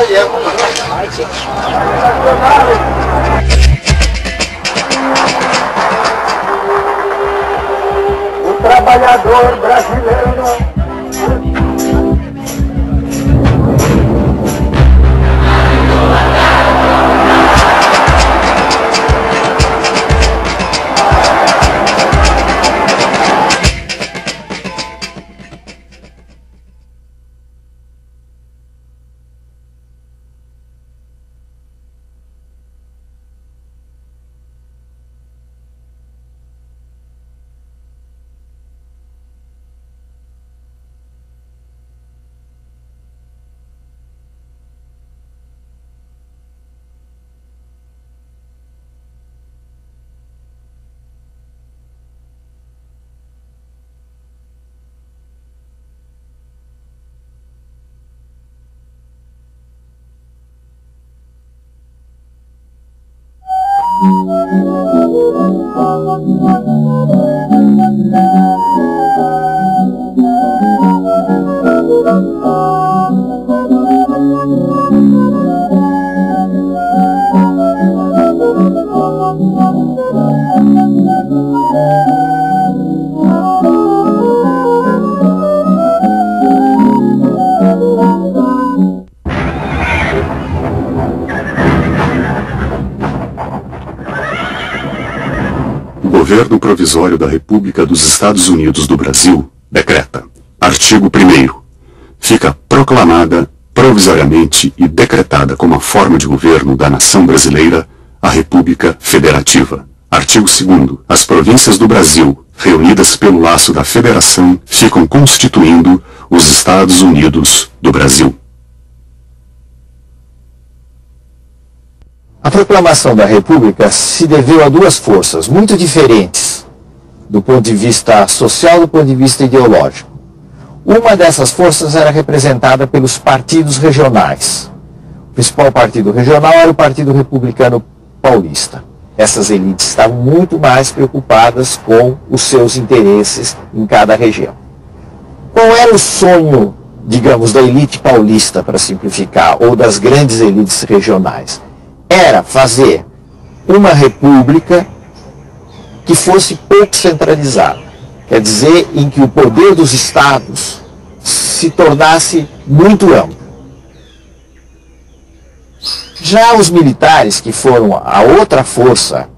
O trabalhador brasileiro. O Governo Provisório da República dos Estados Unidos do Brasil decreta. Artigo 1º. Fica proclamada, provisoriamente e decretada como a forma de governo da nação brasileira, a República Federativa. Artigo 2º. As províncias do Brasil, reunidas pelo laço da Federação, ficam constituindo os Estados Unidos do Brasil. A proclamação da República se deveu a duas forças muito diferentes, do ponto de vista social e do ponto de vista ideológico. Uma dessas forças era representada pelos partidos regionais. O principal partido regional era o Partido Republicano Paulista. Essas elites estavam muito mais preocupadas com os seus interesses em cada região. Qual era o sonho, digamos, da elite paulista, para simplificar, ou das grandes elites regionais? Era fazer uma república que fosse pouco centralizada. Quer dizer, em que o poder dos estados se tornasse muito amplo. Já os militares, que foram a outra força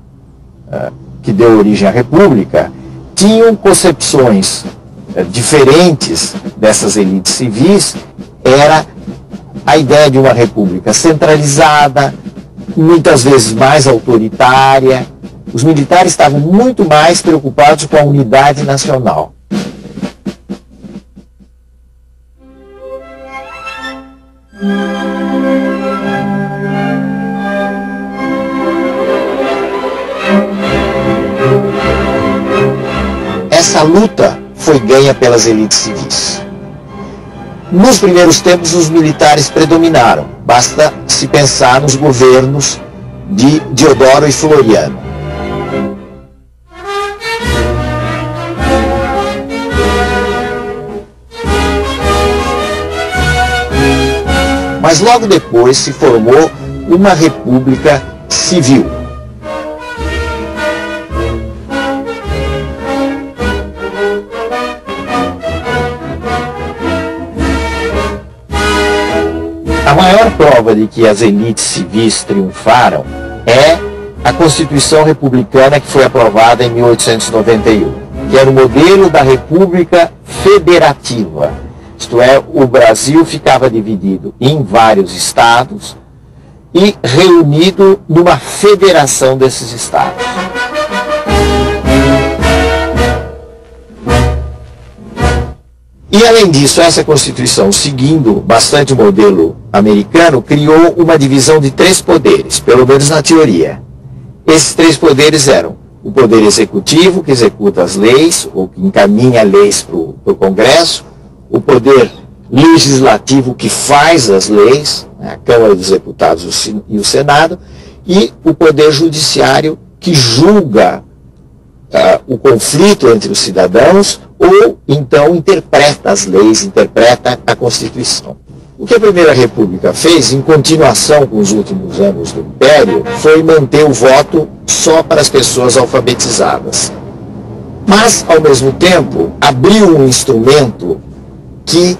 que deu origem à república, tinham concepções diferentes dessas elites civis. Era a ideia de uma república centralizada, muitas vezes mais autoritária. Os militares estavam muito mais preocupados com a unidade nacional. Essa luta foi ganha pelas elites civis. Nos primeiros tempos, os militares predominaram. Basta se pensar nos governos de Deodoro e Floriano. Mas logo depois se formou uma república civil. A maior prova de que as elites civis triunfaram é a Constituição Republicana, que foi aprovada em 1891, que era o modelo da República Federativa. Isto é, o Brasil ficava dividido em vários estados e reunido numa federação desses estados. E além disso, essa Constituição, seguindo bastante o modelo americano, criou uma divisão de 3 poderes, pelo menos na teoria. Esses 3 poderes eram o poder executivo, que executa as leis, ou que encaminha leis para o Congresso, o poder legislativo, que faz as leis, a Câmara dos Deputados e o Senado, e o poder judiciário, que julga o conflito entre os cidadãos, ou então interpreta as leis, interpreta a Constituição. O que a Primeira República fez, em continuação com os últimos anos do Império, foi manter o voto só para as pessoas alfabetizadas. Mas, ao mesmo tempo, abriu um instrumento que,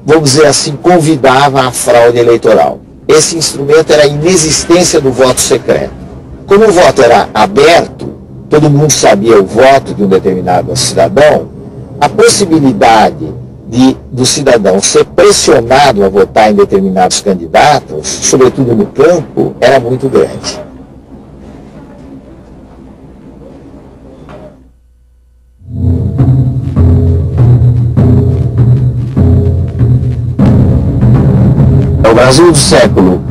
vamos dizer assim, convidava à fraude eleitoral. Esse instrumento era a inexistência do voto secreto. Como o voto era aberto, todo mundo sabia o voto de um determinado cidadão, a possibilidade do cidadão ser pressionado a votar em determinados candidatos, sobretudo no campo, era muito grande. O Brasil do século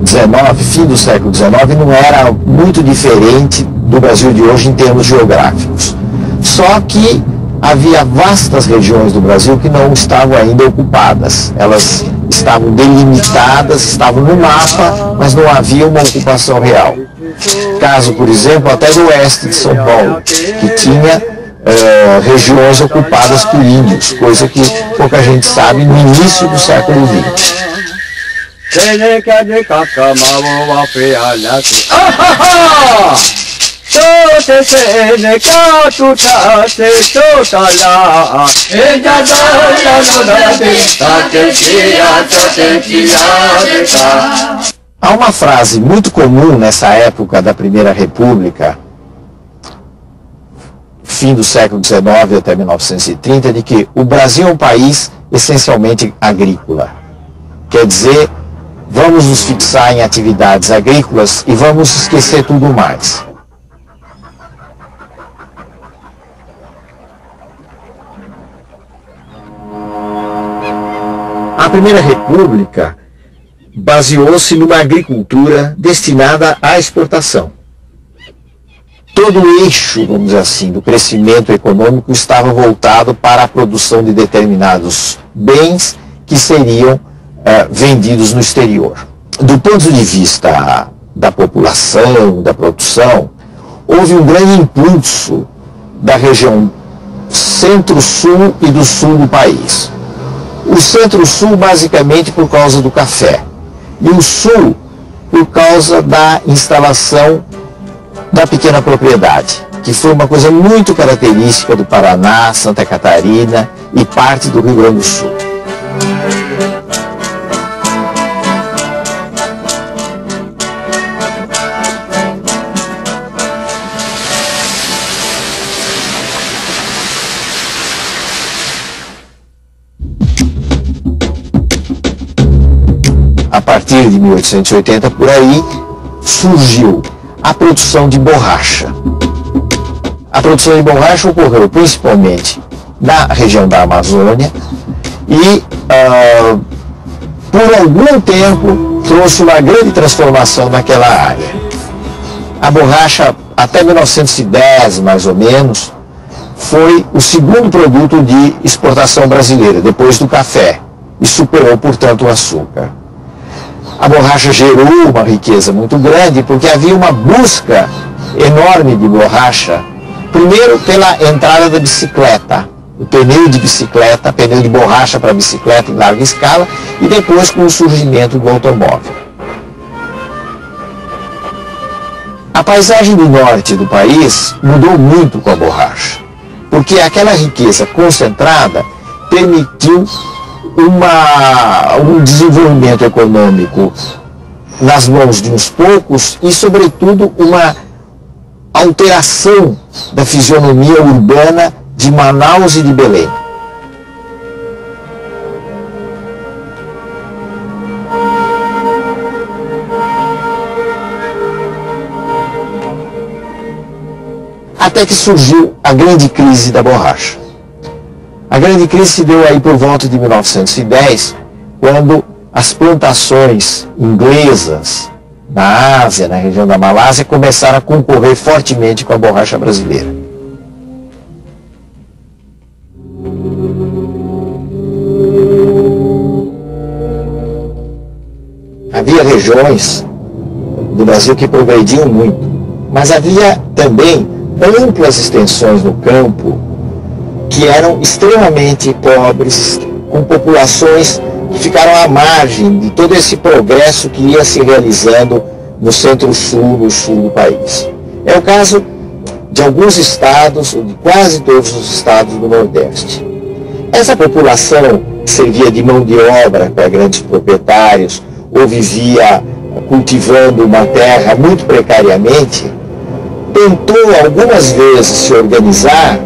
XIX, fim do século XIX, não era muito diferente do Brasil de hoje em termos geográficos. Só que havia vastas regiões do Brasil que não estavam ainda ocupadas. Elas estavam delimitadas, estavam no mapa, mas não havia uma ocupação real. Caso, por exemplo, até do oeste de São Paulo, que tinha regiões ocupadas por índios, coisa que pouca gente sabe no início do século XX. Há uma frase muito comum nessa época da Primeira República, fim do século XIX até 1930, de que o Brasil é um país essencialmente agrícola. Quer dizer, vamos nos fixar em atividades agrícolas e vamos esquecer tudo mais. A Primeira República baseou-se numa agricultura destinada à exportação. Todo o eixo, vamos dizer assim, do crescimento econômico estava voltado para a produção de determinados bens que seriam vendidos no exterior. Do ponto de vista da população, da produção, houve um grande impulso da região centro-sul e do sul do país. O centro-sul basicamente por causa do café e o sul por causa da instalação da pequena propriedade, que foi uma coisa muito característica do Paraná, Santa Catarina e parte do Rio Grande do Sul. A partir de 1880, por aí, surgiu a produção de borracha. A produção de borracha ocorreu principalmente na região da Amazônia e, por algum tempo, trouxe uma grande transformação naquela área. A borracha, até 1910, mais ou menos, foi o segundo produto de exportação brasileira, depois do café, e superou, portanto, o açúcar. A borracha gerou uma riqueza muito grande porque havia uma busca enorme de borracha, primeiro pela entrada da bicicleta, o pneu de bicicleta, pneu de borracha para bicicleta em larga escala, e depois com o surgimento do automóvel. A paisagem do norte do país mudou muito com a borracha, porque aquela riqueza concentrada permitiu um desenvolvimento econômico nas mãos de uns poucos e, sobretudo, uma alteração da fisionomia urbana de Manaus e de Belém. Até que surgiu a grande crise da borracha. A grande crise se deu aí por volta de 1910, quando as plantações inglesas na Ásia, na região da Malásia, começaram a concorrer fortemente com a borracha brasileira. Havia regiões do Brasil que progrediam muito, mas havia também amplas extensões no campo que eram extremamente pobres, com populações que ficaram à margem de todo esse progresso que ia se realizando no centro-sul, no sul do país. É o caso de alguns estados, ou de quase todos os estados do Nordeste. Essa população servia de mão de obra para grandes proprietários, ou vivia cultivando uma terra muito precariamente, tentou algumas vezes se organizar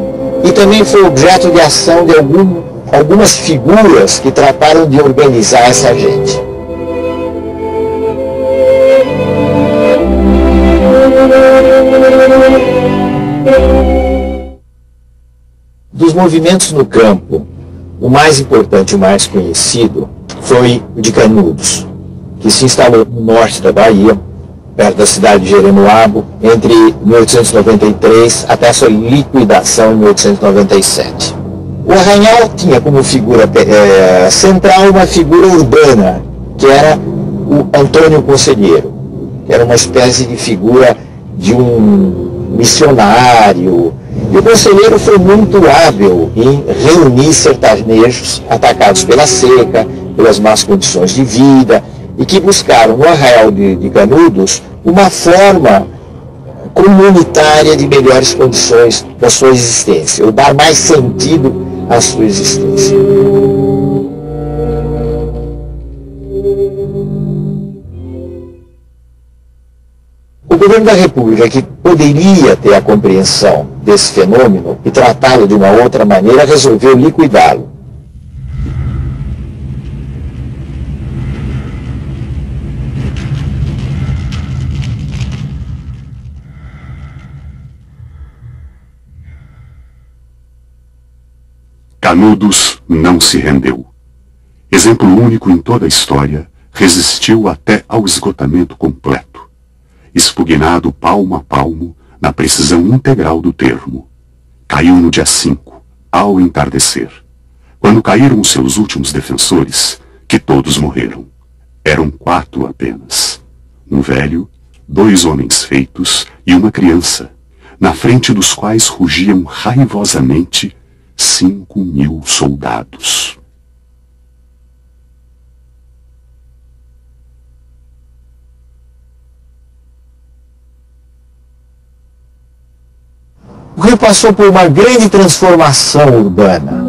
e também foi objeto de ação de algumas figuras que trataram de organizar essa gente. Dos movimentos no campo, o mais importante e o mais conhecido foi o de Canudos, que se instalou no norte da Bahia, perto da cidade de Jeremoabo, entre 1893 até a sua liquidação em 1897. O Arranhal tinha como figura central uma figura urbana, que era o Antônio Conselheiro, que era uma espécie de figura de um missionário. E o Conselheiro foi muito hábil em reunir sertanejos atacados pela seca, pelas más condições de vida, e que buscaram no Arraial de Canudos uma forma comunitária de melhores condições da sua existência, ou dar mais sentido à sua existência. O governo da República, que poderia ter a compreensão desse fenômeno e tratá-lo de uma outra maneira, resolveu liquidá-lo. Canudos não se rendeu. Exemplo único em toda a história, resistiu até ao esgotamento completo, expugnado palmo a palmo na precisão integral do termo. Caiu no dia 5, ao entardecer. Quando caíram os seus últimos defensores, que todos morreram. Eram 4 apenas. Um velho, 2 homens feitos e uma criança, na frente dos quais rugiam raivosamente 5.000 soldados. O Rio passou por uma grande transformação urbana.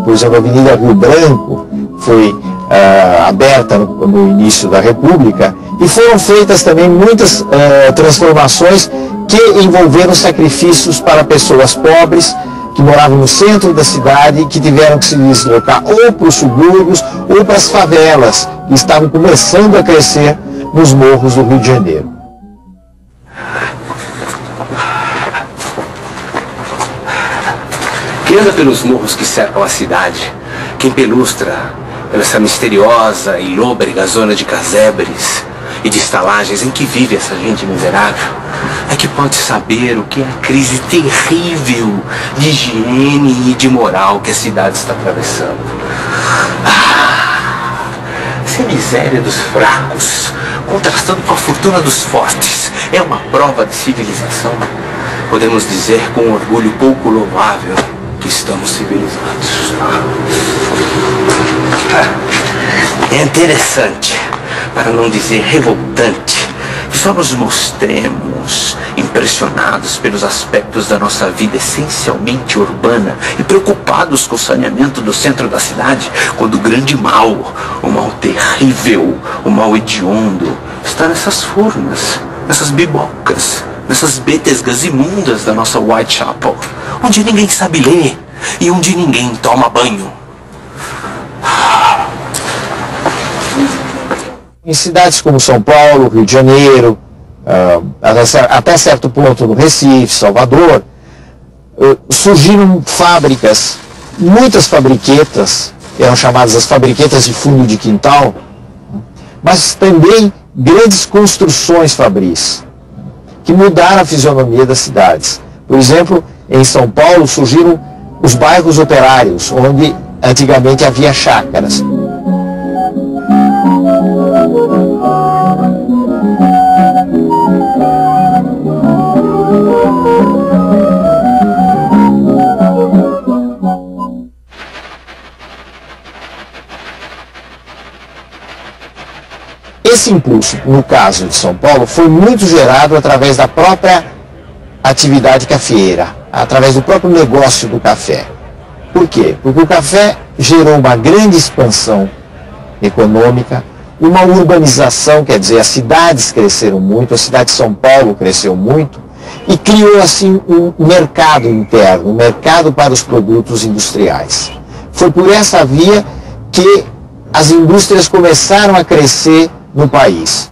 Por exemplo, a Avenida Rio Branco foi aberta no início da República e foram feitas também muitas transformações que envolveram sacrifícios para pessoas pobres que moravam no centro da cidade e que tiveram que se deslocar ou para os subúrbios ou para as favelas que estavam começando a crescer nos morros do Rio de Janeiro. Quem anda pelos morros que cercam a cidade, quem pelustra essa misteriosa e lôbrega zona de casebres e de estalagens em que vive essa gente miserável, é que pode saber o que é a crise terrível de higiene e de moral que a cidade está atravessando. Se a miséria dos fracos, contrastando com a fortuna dos fortes, é uma prova de civilização, podemos dizer com orgulho pouco louvável que estamos civilizados. É interessante, para não dizer revoltante, que só nos mostremos impressionados pelos aspectos da nossa vida essencialmente urbana e preocupados com o saneamento do centro da cidade, quando o grande mal, o mal terrível, o mal hediondo, está nessas furnas, nessas bibocas, nessas betesgas imundas da nossa Whitechapel, onde ninguém sabe ler e onde ninguém toma banho. Em cidades como São Paulo, Rio de Janeiro, até certo ponto no Recife, Salvador, surgiram fábricas, muitas fabriquetas, eram chamadas as fabriquetas de fundo de quintal, mas também grandes construções fabris, que mudaram a fisionomia das cidades. Por exemplo, em São Paulo surgiram os bairros operários, onde antigamente havia chácaras. esse impulso, no caso de São Paulo, foi muito gerado através da própria atividade cafeeira, através do próprio negócio do café. Por quê? Porque o café gerou uma grande expansão econômica, uma urbanização, quer dizer, as cidades cresceram muito, a cidade de São Paulo cresceu muito, e criou assim um mercado interno, um mercado para os produtos industriais. Foi por essa via que as indústrias começaram a crescer no país.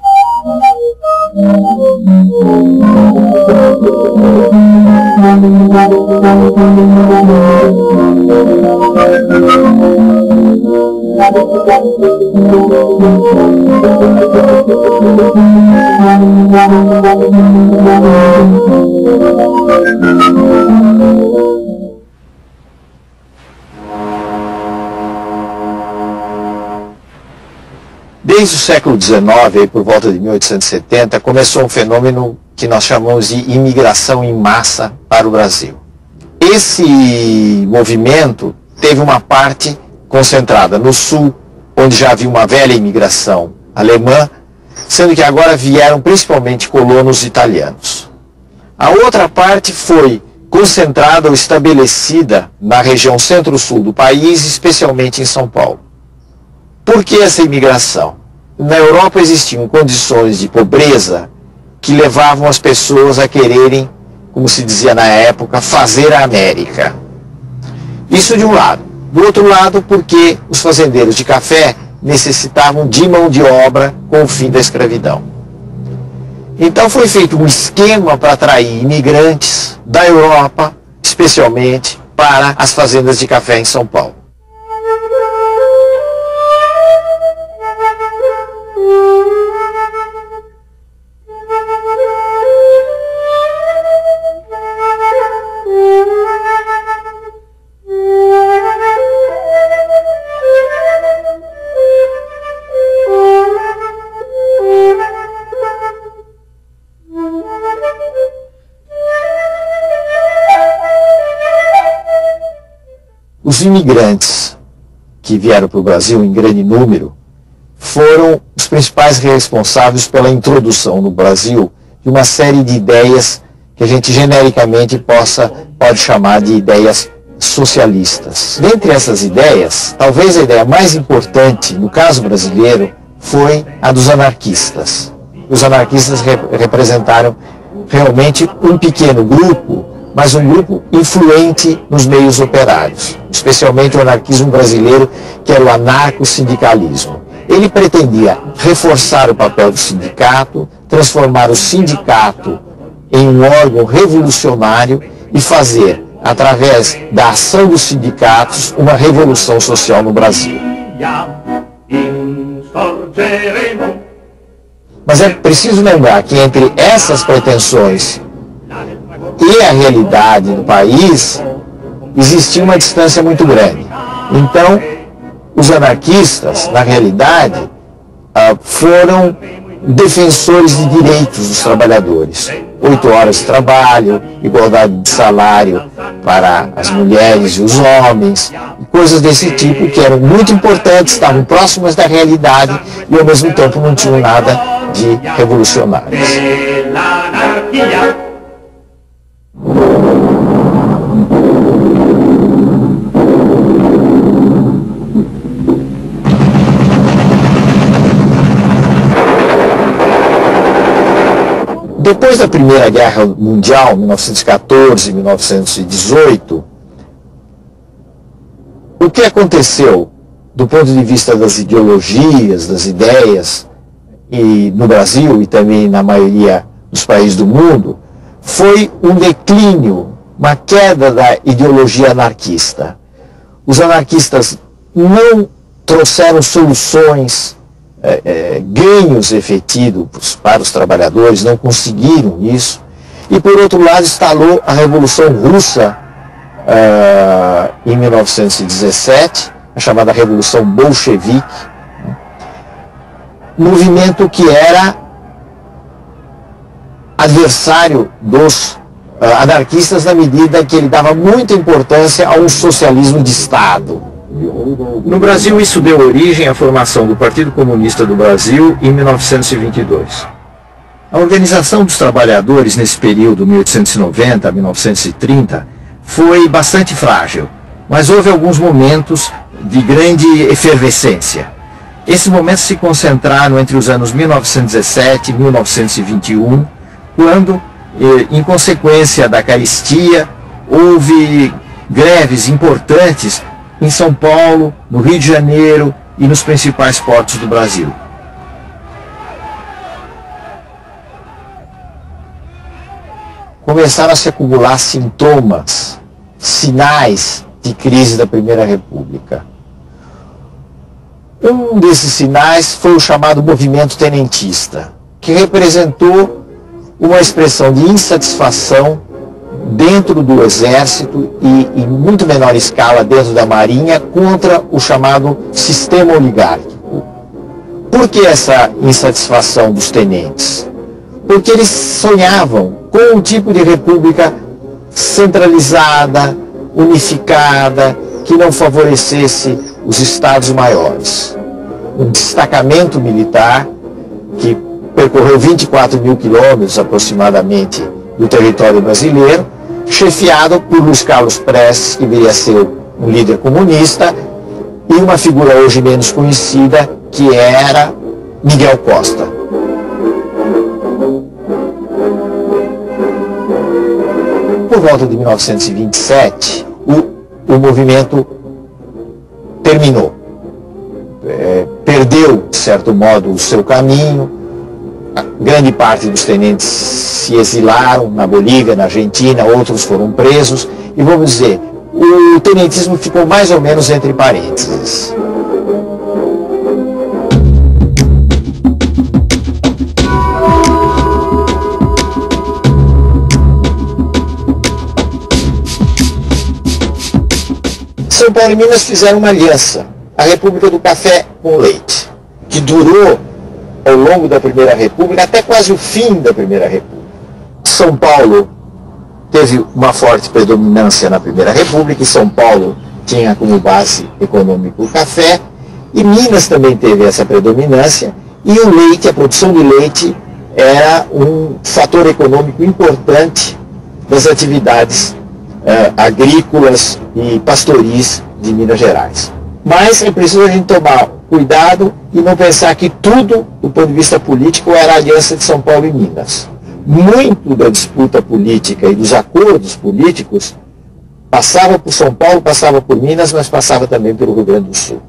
Desde o século XIX, aí por volta de 1870, começou um fenômeno que nós chamamos de imigração em massa para o Brasil. Esse movimento teve uma parte concentrada no sul, onde já havia uma velha imigração alemã, sendo que agora vieram principalmente colonos italianos. A outra parte foi concentrada ou estabelecida na região centro-sul do país, especialmente em São Paulo. Por que essa imigração? Na Europa existiam condições de pobreza que levavam as pessoas a quererem, como se dizia na época, fazer a América. Isso de um lado. Do outro lado, porque os fazendeiros de café necessitavam de mão de obra com o fim da escravidão. Então foi feito um esquema para atrair imigrantes da Europa, especialmente para as fazendas de café em São Paulo. Os imigrantes que vieram para o Brasil em grande número foram os principais responsáveis pela introdução no Brasil de uma série de ideias que a gente genericamente pode chamar de ideias socialistas. Dentre essas ideias, talvez a ideia mais importante, no caso brasileiro, foi a dos anarquistas. Os anarquistas representaram realmente um pequeno grupo, mas um grupo influente nos meios operários, especialmente o anarquismo brasileiro, que era o anarco-sindicalismo. Ele pretendia reforçar o papel do sindicato, transformar o sindicato em um órgão revolucionário e fazer, através da ação dos sindicatos, uma revolução social no Brasil. Mas é preciso lembrar que entre essas pretensões e a realidade do país, existia uma distância muito grande. Então, os anarquistas, na realidade, foram defensores de direitos dos trabalhadores. 8 horas de trabalho, igualdade de salário para as mulheres e os homens, coisas desse tipo que eram muito importantes, estavam próximas da realidade e ao mesmo tempo não tinham nada de revolucionários. Depois da Primeira Guerra Mundial, 1914, 1918, o que aconteceu do ponto de vista das ideologias, das ideias, e no Brasil e também na maioria dos países do mundo, foi um declínio, uma queda da ideologia anarquista. Os anarquistas não trouxeram soluções, ganhos efetivos para os trabalhadores, não conseguiram isso. E por outro lado instalou a Revolução Russa em 1917, a chamada Revolução Bolchevique, movimento que era adversário dos anarquistas na medida que ele dava muita importância a um socialismo de Estado. No Brasil, isso deu origem à formação do Partido Comunista do Brasil em 1922. A organização dos trabalhadores nesse período, 1890 a 1930, foi bastante frágil, mas houve alguns momentos de grande efervescência. Esses momentos se concentraram entre os anos 1917 e 1921, quando, em consequência da carestia, houve greves importantes em São Paulo, no Rio de Janeiro e nos principais portos do Brasil. Começaram a se acumular sintomas, sinais de crise da Primeira República. Um desses sinais foi o chamado movimento tenentista, que representou uma expressão de insatisfação dentro do Exército e, em muito menor escala, dentro da Marinha, contra o chamado sistema oligárquico. Por que essa insatisfação dos tenentes? Porque eles sonhavam com um tipo de república centralizada, unificada, que não favorecesse os estados maiores. Um destacamento militar que percorreu 24 mil quilômetros aproximadamente do território brasileiro, chefiado por Luiz Carlos Prestes, que viria a ser um líder comunista, e uma figura hoje menos conhecida, que era Miguel Costa. Por volta de 1927, o movimento terminou. Perdeu, de certo modo, o seu caminho. A grande parte dos tenentes se exilaram na Bolívia, na Argentina, outros foram presos. E vamos dizer, o tenentismo ficou mais ou menos entre parênteses. São Paulo e Minas fizeram uma aliança, a República do Café com Leite, que durou ao longo da Primeira República até quase o fim da Primeira República. São Paulo teve uma forte predominância na Primeira República, e São Paulo tinha como base econômica o café, e Minas também teve essa predominância, e o leite, a produção de leite, era um fator econômico importante das atividades agrícolas e pastoris de Minas Gerais. Mas é preciso a gente tomar cuidado e não pensar que tudo, do ponto de vista político, era a aliança de São Paulo e Minas. Muito da disputa política e dos acordos políticos passava por São Paulo, passava por Minas, mas passava também pelo Rio Grande do Sul.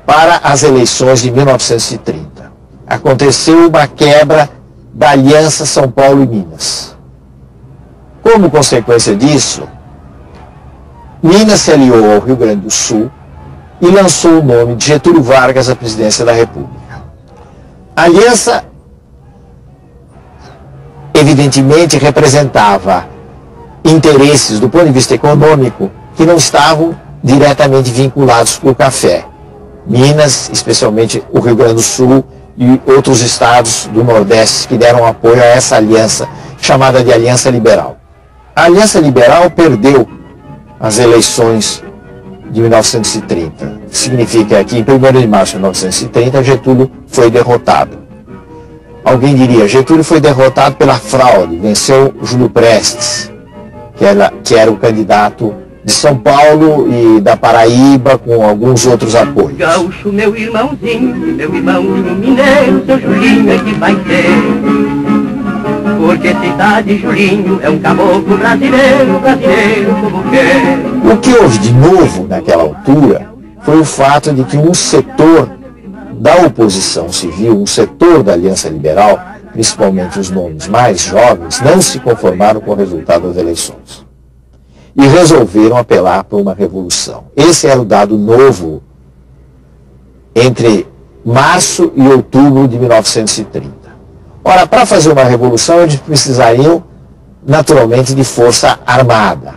Para as eleições de 1930, aconteceu uma quebra da aliança São Paulo e Minas. Como consequência disso, Minas se aliou ao Rio Grande do Sul e lançou o nome de Getúlio Vargas à presidência da República. A aliança, evidentemente, representava interesses do ponto de vista econômico que não estavam diretamente vinculados com o café. Minas, especialmente o Rio Grande do Sul e outros estados do Nordeste que deram apoio a essa aliança, chamada de Aliança Liberal. A Aliança Liberal perdeu as eleições de 1930. Significa que em 1º de março de 1930, Getúlio foi derrotado. Alguém diria, Getúlio foi derrotado pela fraude, venceu Júlio Prestes, que era o candidato de São Paulo e da Paraíba, com alguns outros apoios. Gaúcho, meu irmãozinho mineiro, seu Julinho é que vai ter. Porque cidade Julinho é um caboclo brasileiro, brasileiro como quer. O que houve de novo naquela altura foi o fato de que um setor da oposição civil, um setor da Aliança Liberal, principalmente os nomes mais jovens, não se conformaram com o resultado das eleições. E resolveram apelar por uma revolução. Esse era o dado novo entre março e outubro de 1930. Ora, para fazer uma revolução, eles precisariam, naturalmente, de força armada.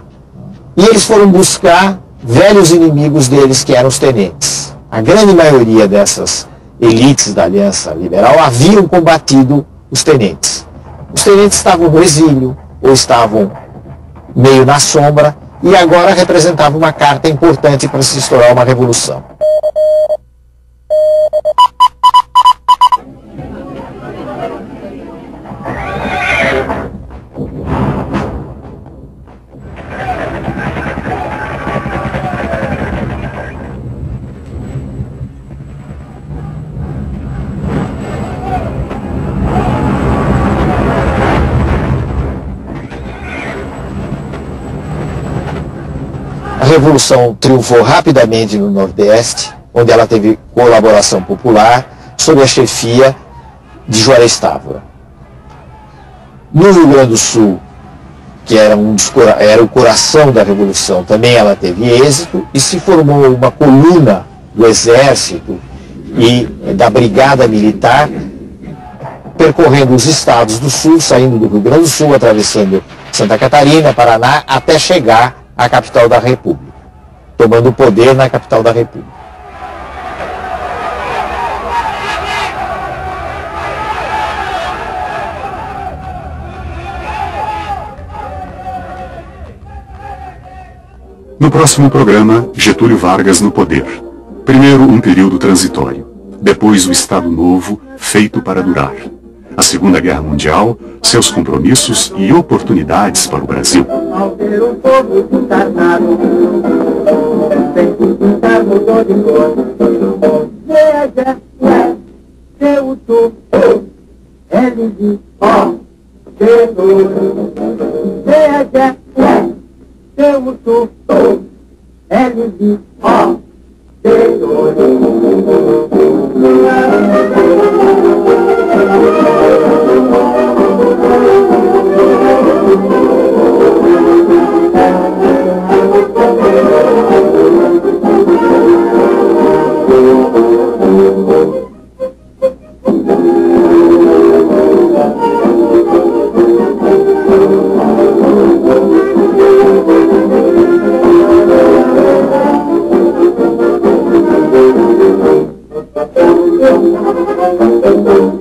E eles foram buscar velhos inimigos deles, que eram os tenentes. A grande maioria dessas elites da Aliança Liberal haviam combatido os tenentes. Os tenentes estavam no exílio, ou estavam meio na sombra, e agora representava uma carta importante para se estourar uma revolução. A Revolução triunfou rapidamente no Nordeste, onde ela teve colaboração popular sob a chefia de Juarez Távora. No Rio Grande do Sul, que era o coração da Revolução, também ela teve êxito e se formou uma coluna do Exército e da Brigada Militar, percorrendo os estados do Sul, saindo do Rio Grande do Sul, atravessando Santa Catarina, Paraná, até chegar à capital da República, tomando o poder na capital da República. No próximo programa, Getúlio Vargas no poder. Primeiro, um período transitório. Depois, o Estado Novo, feito para durar. A Segunda Guerra Mundial, seus compromissos e oportunidades para o Brasil. Ao ver o povo encarnado, sem pintar mudou de cor. Veja, seu tu, L-I-O, veja, seu tu, L-I-O, Thank you.